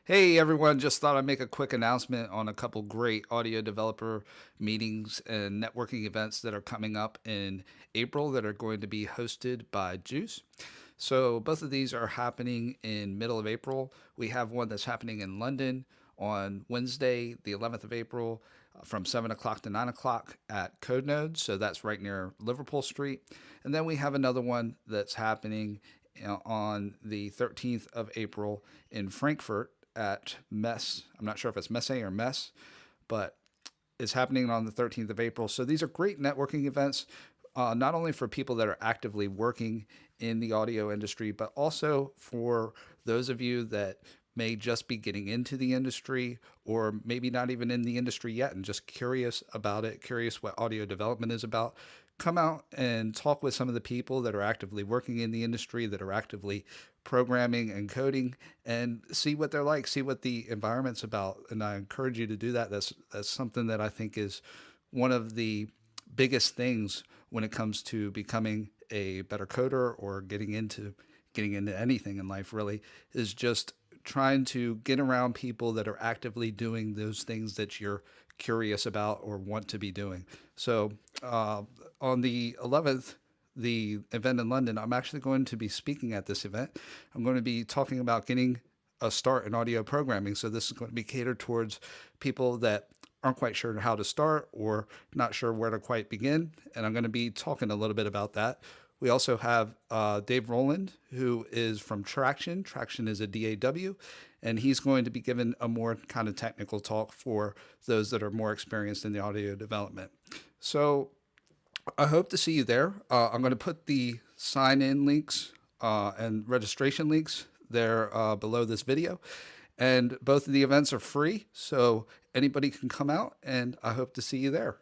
Hey everyone, just thought I'd make a quick announcement on a couple great audio developer meetings and networking events that are coming up in April that are going to be hosted by Juice. So both of these are happening in middle of April. We have one that's happening in London on Wednesday, the 11th of April, from 7 o'clock to 9 o'clock at Code Node. So that's right near Liverpool Street. And then we have another one that's happening on the 13th of April in Frankfurt at Mess. I'm not sure if it's Messe or Mess, but it's happening on the 13th of April. So these are great networking events, not only for people that are actively working in the audio industry, but also for those of you that may just be getting into the industry or maybe not even in the industry yet and just curious about it, curious what audio development is about. Come out and talk with some of the people that are actively working in the industry, that are actively programming and coding, and see what they're like, see what the environment's about. And I encourage you to do that. That's something that I think is one of the biggest things when it comes to becoming a better coder or getting into anything in life really is just trying to get around people that are actively doing those things that you're curious about or want to be doing. So on the 11th, the event in London, I'm actually going to be speaking at this event. I'm going to be talking about getting a start in audio programming. So this is going to be catered towards people that aren't quite sure how to start or not sure where to quite begin. And I'm going to be talking a little bit about that. We also have Dave Rowland, who is from Traction. Traction is a DAW, and he's going to be giving a more kind of technical talk for those that are more experienced in the audio development. So I hope to see you there. I'm going to put the sign in links and registration links there below this video. And both of the events are free, so anybody can come out, and I hope to see you there.